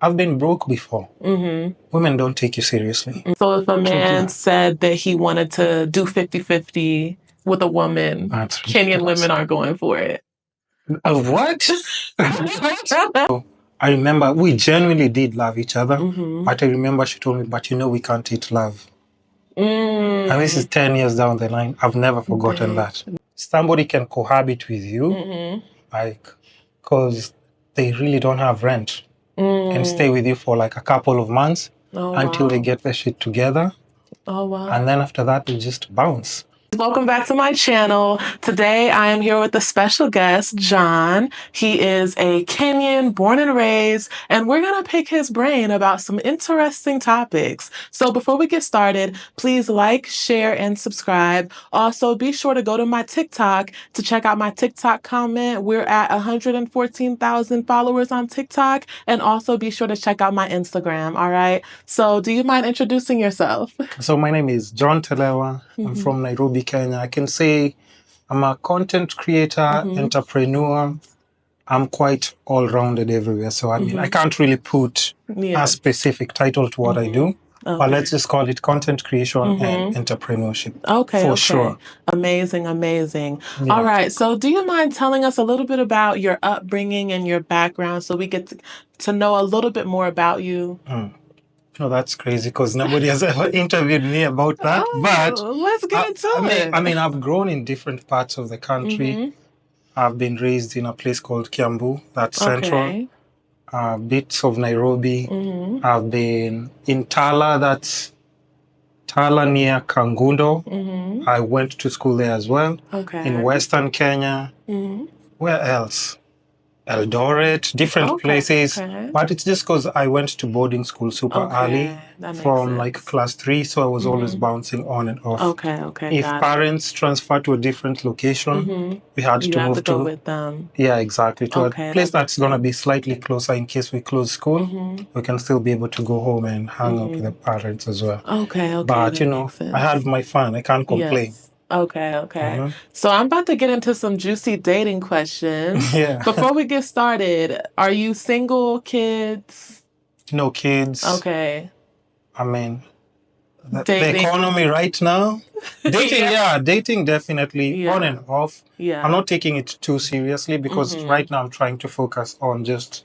I've been broke before. Women don't take you seriously. So if a man said that he wanted to do 50-50 with a woman, That's Kenyan ridiculous. women aren't going for it. What? I remember we genuinely did love each other, but I remember she told me, but we can't eat love. And this is 10 years down the line. I've never forgotten that. Somebody can cohabit with you, like, because they really don't have rent and stay with you for like a couple of months until they get their shit together. Oh, wow. And then after that, they just bounce. Welcome back to my channel. Today I am here with a special guest, John. He is a Kenyan born and raised, and we're going to pick his brain about some interesting topics. So before we get started, please like, share, and subscribe. Also, be sure to go to my TikTok to check out my TikTok comment. We're at 114,000 followers on TikTok, and also be sure to check out my Instagram, all right? So do you mind introducing yourself? So my name is John Telewa. I'm from Nairobi, Kenya. I can say I'm a content creator, entrepreneur. I'm quite all-rounded everywhere. So I mean, I can't really put a specific title to what I do. But let's just call it content creation and entrepreneurship. Okay. Sure. Amazing. All right. So do you mind telling us a little bit about your upbringing and your background so we get to know a little bit more about you? No, that's crazy because nobody has ever interviewed me about that. But let's get into it. I mean, I've grown in different parts of the country. I've been raised in a place called Kiambu, that's central. Bits of Nairobi. I've been in Tala, that's Tala near Kangundo. I went to school there as well. In Western Kenya. Where else? Eldoret, different places. But it's just because I went to boarding school super early from like class 3. So I was always bouncing on and off. If parents transfer to a different location, we had to move to go with them. Yeah, exactly. To a place that's going to be slightly closer in case we close school. We can still be able to go home and hang out with the parents as well. But, I had my fun. I can't complain. Okay. So I'm about to get into some juicy dating questions. Before we get started, are you single, kids? No kids. Okay. I mean, the economy right now, dating definitely on and off. I'm not taking it too seriously because right now I'm trying to focus on just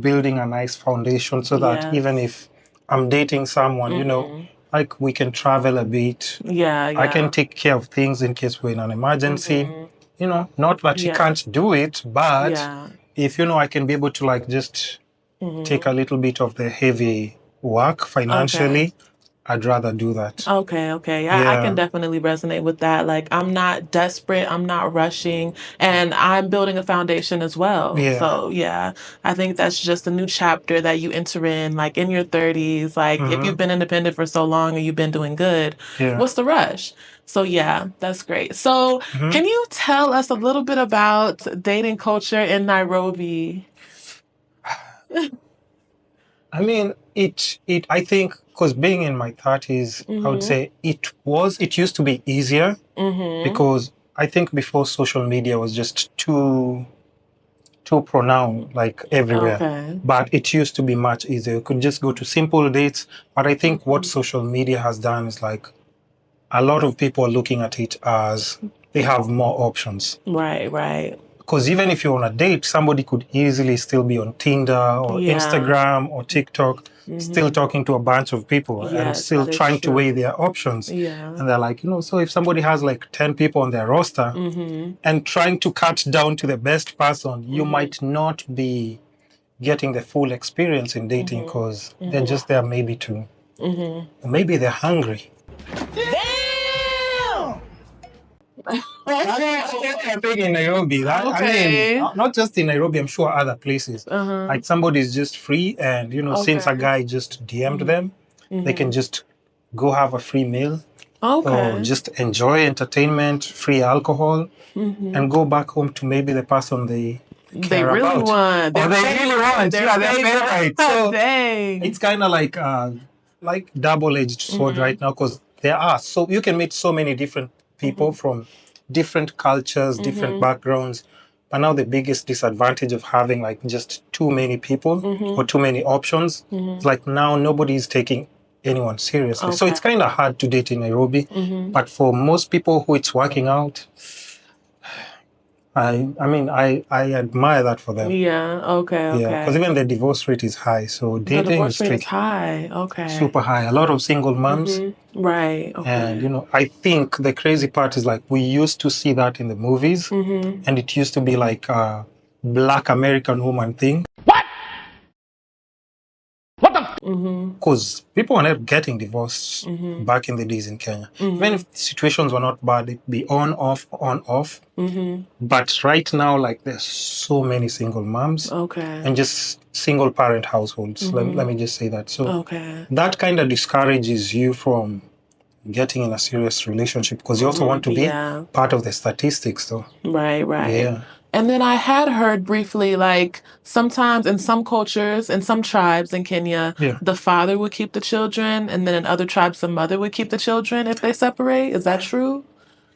building a nice foundation so that even if I'm dating someone, like we can travel a bit. I can take care of things in case we're in an emergency. Not that you can't do it, but if I can be able to like just take a little bit of the heavy work financially, I'd rather do that. Okay. I can definitely resonate with that. Like, I'm not desperate. I'm not rushing. And I'm building a foundation as well. So, I think that's just a new chapter that you enter in, like, in your 30s. Like, if you've been independent for so long and you've been doing good, what's the rush? So, that's great. So, can you tell us a little bit about dating culture in Nairobi? I mean, I think, because being in my 30s, I would say it used to be easier because I think before social media was just too pronounced, like everywhere. But it used to be much easier. You could just go to simple dates. But I think what social media has done is like a lot of people are looking at it as they have more options. Right. Because even if you're on a date, somebody could easily still be on Tinder or Instagram or TikTok, still talking to a bunch of people and still trying to weigh their options. And they're like, so if somebody has like 10 people on their roster and trying to cut down to the best person, you might not be getting the full experience in dating because they're just there maybe to, maybe they're hungry. I think in Nairobi, I mean, not just in Nairobi, I'm sure other places. Like somebody's just free and, since a guy just DM'd them, they can just go have a free meal or just enjoy entertainment, free alcohol, and go back home to maybe the person they really want. Their favorite. So it's kind of like double-edged sword right now because you can meet so many different people from different cultures, different backgrounds, But now the biggest disadvantage of having like just too many people or too many options, it's like now nobody's taking anyone seriously. So it's kind of hard to date in Nairobi. But for most people who it's working out, I mean, I admire that for them. Yeah. Okay. Yeah, because even the divorce rate is high. So The dating divorce is rate is tricky. high. Okay. Super high. A lot of single moms. Right. Okay. And, you know, I think the crazy part is like we used to see that in the movies. And it used to be like a Black American woman thing. Because people were not getting divorced back in the days in Kenya. Even if situations were not bad, it'd be on, off, on, off. But right now, like, there's so many single moms. And just single parent households. Let me just say that. So that kind of discourages you from getting in a serious relationship because you also want to be part of the statistics, though. Right. Yeah. And then I had heard briefly, like, sometimes in some cultures, in some tribes in Kenya, the father would keep the children, and then in other tribes, the mother would keep the children if they separate. Is that true?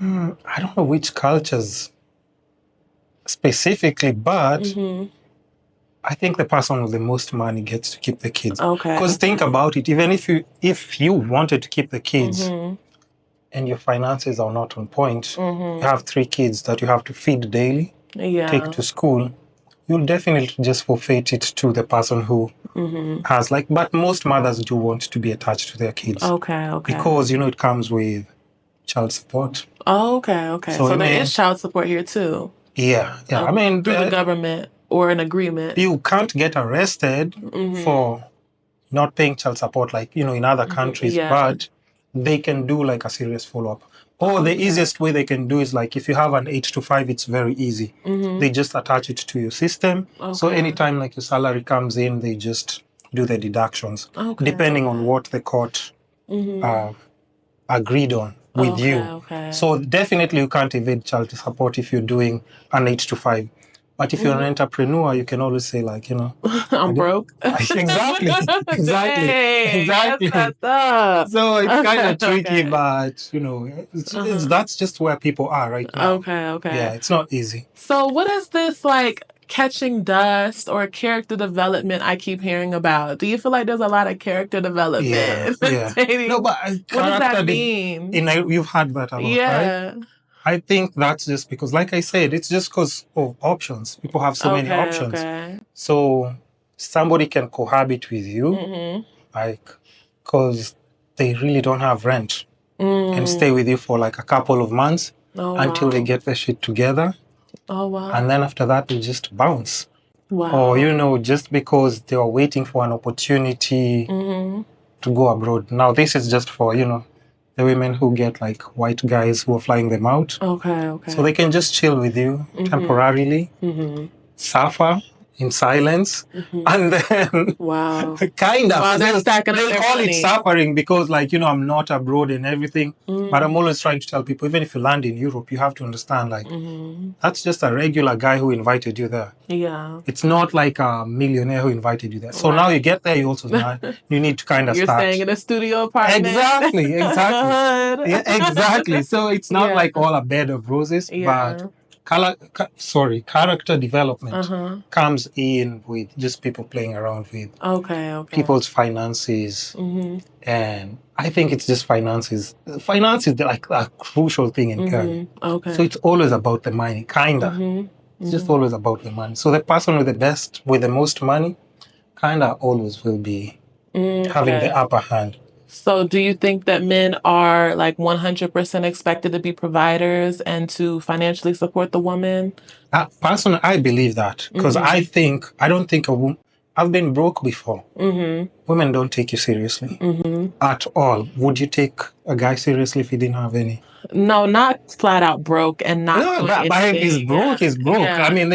I don't know which cultures specifically, but I think the person with the most money gets to keep the kids. Because think about it, even if you wanted to keep the kids and your finances are not on point, you have 3 kids that you have to feed daily, take to school, you'll definitely just forfeit it to the person who has like, but most mothers do want to be attached to their kids. Because, you know, it comes with child support. So there is child support here too. Yeah. I mean, through the government or an agreement. You can't get arrested for not paying child support like, you know, in other countries, but they can do like a serious follow-up. Or the easiest way they can do is like if you have an 8 to 5, it's very easy. They just attach it to your system. So anytime like your salary comes in, they just do the deductions depending on what the court agreed on with you. So definitely you can't evade child support if you're doing an 8 to 5. But if you're an entrepreneur, you can always say like, you know, I'm broke. Exactly. Dang, that's So it's kind of tricky, but you know, that's just where people are right now. Yeah, it's not easy. So what is this like catching dust or character development I keep hearing about? Do you feel like there's a lot of character development? No, but what does that mean? You've had that a lot, right? I think that's just because, like I said, it's just because of options. People have so many options. So somebody can cohabit with you, like, because they really don't have rent and stay with you for like a couple of months until they get their shit together. And then after that, they just bounce. Or, you know, just because they are waiting for an opportunity to go abroad. Now, this is just for, you know, the women who get like white guys who are flying them out. So they can just chill with you temporarily, suffer in silence, and then kind of they'll call it suffering because, like, you know, I'm not abroad and everything, but I'm always trying to tell people, even if you land in Europe, you have to understand, like, that's just a regular guy who invited you there. It's not like a millionaire who invited you there. So now you get there, you also you need to kind of You're start. staying in a studio apartment. Exactly. Yeah, exactly. So it's not like all a bed of roses, but character development comes in with just people playing around with people's finances. And I think it's just finances. Finance is like a crucial thing in Kenya. So it's always about the money, kind of. It's just always about the money. So the person with the most money, kind of always will be having the upper hand. So do you think that men are like 100% expected to be providers and to financially support the woman? Personally, I believe that because I don't think I've been broke before. Women don't take you seriously at all. Would you take a guy seriously if he didn't have any? No, not flat out broke and not. No, but he's broke. He's broke. I mean,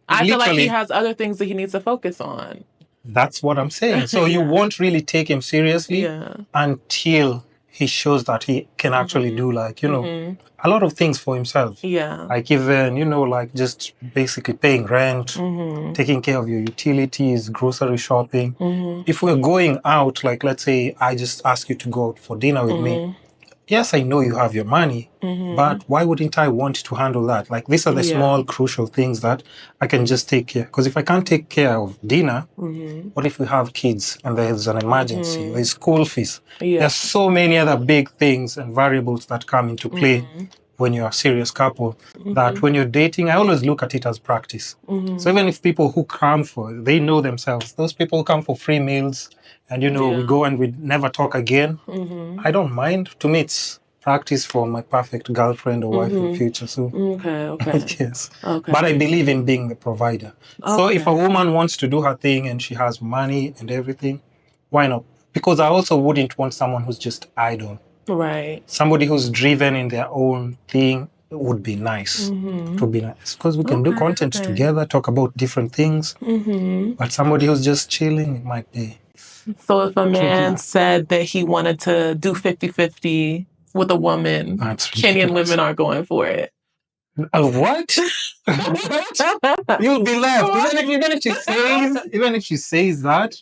I feel like he has other things that he needs to focus on. That's what I'm saying. So you won't really take him seriously until he shows that he can actually do, like, you know, a lot of things for himself. Like even, you know, like just basically paying rent, taking care of your utilities, grocery shopping. If we're going out, like let's say I just ask you to go out for dinner with me, yes, I know you have your money, but why wouldn't I want to handle that? Like, these are the small, crucial things that I can just take care. Because if I can't take care of dinner, what if we have kids and there's an emergency? There's school fees. There's so many other big things and variables that come into play when you're a serious couple, that when you're dating, I always look at it as practice. So even if people who come for, they know themselves, those people come for free meals, and we go and we never talk again, I don't mind. To me, it's practice for my perfect girlfriend or wife in future. So Okay. yes. But I believe in being the provider. So if a woman wants to do her thing and she has money and everything, why not? Because I also wouldn't want someone who's just idle. Right. Somebody who's driven in their own thing would be nice. It would be nice because we can do content together, talk about different things. But somebody who's just chilling, it might be. So if a man said that he wanted to do 50-50 with a woman, Kenyan women are going for it. What? You'll be left. Even if she says that,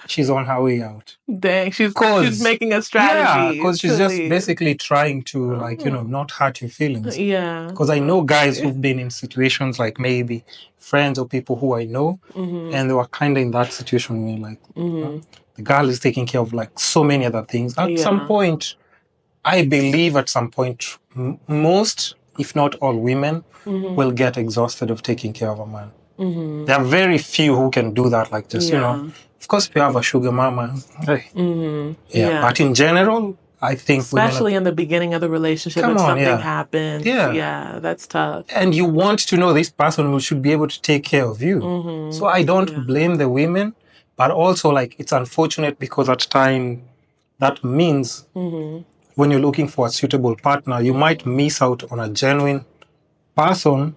she's on her way out. Dang, she's making a strategy. Yeah, because she's just basically trying to, not hurt your feelings. Yeah. Because I know guys who've been in situations like maybe friends or people who I know, and they were kind of in that situation where the girl is taking care of like so many other things. At some point, I believe at some point, most, if not all women, will get exhausted of taking care of a man. There are very few who can do that like this, Of course, if you have a sugar mama, hey. But in general, I think especially in the beginning of the relationship, if something happens, that's tough. And you want to know this person who should be able to take care of you. So I don't blame the women, but also it's unfortunate because at time that means when you're looking for a suitable partner, you might miss out on a genuine person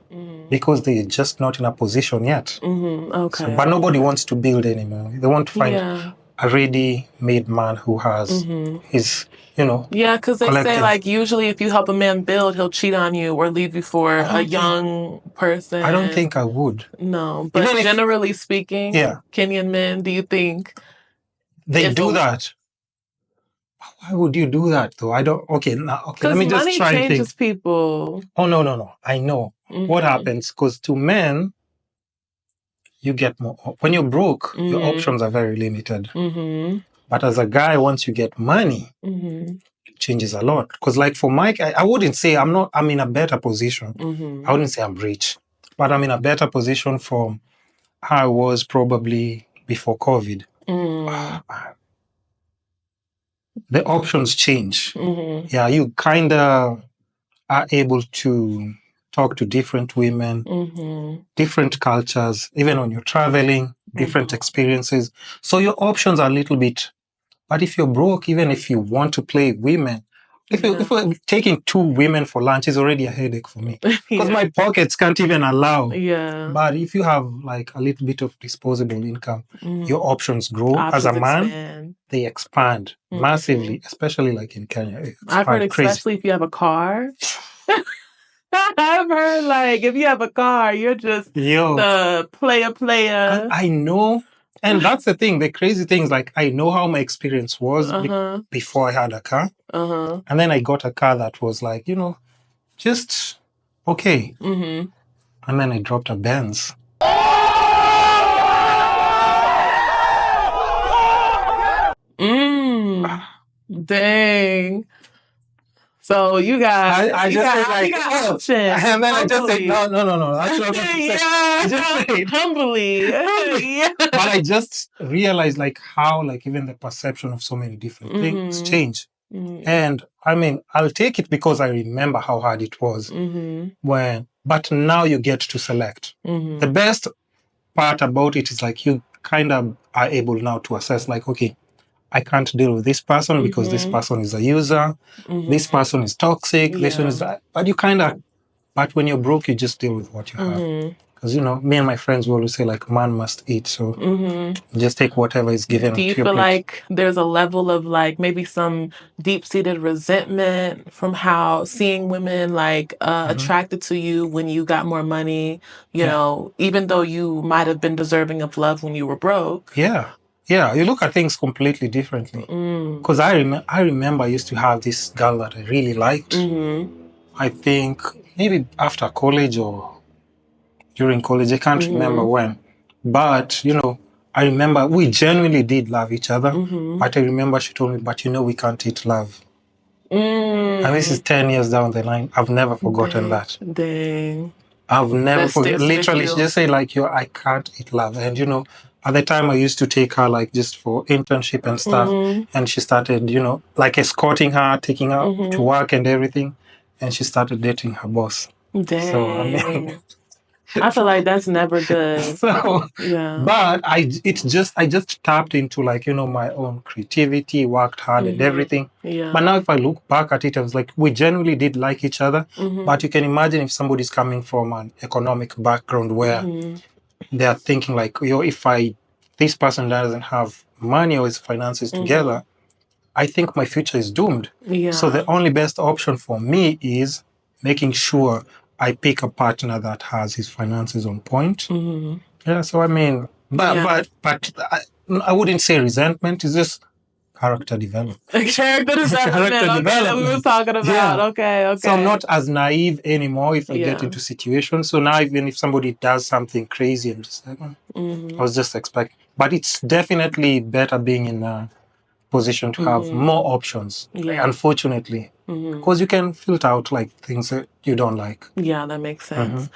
because they're just not in a position yet. So, but nobody wants to build anymore. They want to find a ready-made man who has his, Yeah, because they say usually if you help a man build, he'll cheat on you or leave you for a young person. I don't think I would. No, but generally speaking, Kenyan men, do you think they do that? Why would you do that though? I don't. Okay, let me just try and think. Money changes people. Oh no! I know what happens because to men, you get more. When you're broke, your options are very limited. But as a guy, once you get money, it changes a lot. Because for Mike, I wouldn't say I'm in a better position. I wouldn't say I'm rich, but I'm in a better position from how I was probably before COVID. The options change. Yeah, you kind of are able to talk to different women, different cultures, even when you're traveling, different experiences. So your options are a little bit, but if you're broke, even if you want to play women, if we're taking 2 women for lunch is already a headache for me because my pockets can't even allow. But if you have a little bit of disposable income, your options grow. As a man, they expand massively, especially in Kenya. I've heard especially if you have a car. I've heard if you have a car, you're just the player. I know. And that's the thing. The crazy thing is I know how my experience was before I had a car. And then I got a car that was just okay. And then I dropped a Benz. Dang. So you got I just said options. And then I just said no. That's not what I just said. Humbly. But I just realized how even the perception of so many different things change. And I mean, I'll take it because I remember how hard it was but now you get to select. The best part about it is you kind of are able now to assess okay, I can't deal with this person because this person is a user, this person is toxic, this one is that. But you but when you're broke, you just deal with what you have. Because, me and my friends will always say, man must eat. So just take whatever is given. Do you feel like there's a level of maybe some deep-seated resentment from how seeing women attracted to you when you got more money, you know, even though you might have been deserving of love when you were broke? Yeah. Yeah, you look at things completely differently. Because I remember I used to have this girl that I really liked. I think maybe after college or during college, I can't remember when. But, you know, I remember we genuinely did love each other. But I remember she told me, but you know, we can't eat love. And this is 10 years down the line. I've never forgotten that. Dang. I've never forgotten. Literally, she just said, like, I can't eat love. And, you know, at the time I used to take her, like, just for internship and stuff. And she started, you know, like escorting her, taking her to work and everything. And she started dating her boss. Dang. So, I mean... I feel like that's never good. So, yeah. But I just tapped into, like, you know, my own creativity, worked hard and everything. Yeah. But now if I look back at it, I was like, we genuinely did like each other. But you can imagine if somebody's coming from an economic background where they're thinking like, if this person doesn't have money or his finances together, I think my future is doomed. Yeah. So the only best option for me is making sure I pick a partner that has his finances on point. Yeah, so I mean, but I wouldn't say resentment. It's just character development. Character development. That we were talking about. Yeah. Okay. So I'm not as naive anymore if I get into situations. So now even if somebody does something crazy, I'm just like, I was just expecting. But it's definitely better being in a position to have more options, unfortunately. Because you can filter out like things that you don't like. Yeah, that makes sense.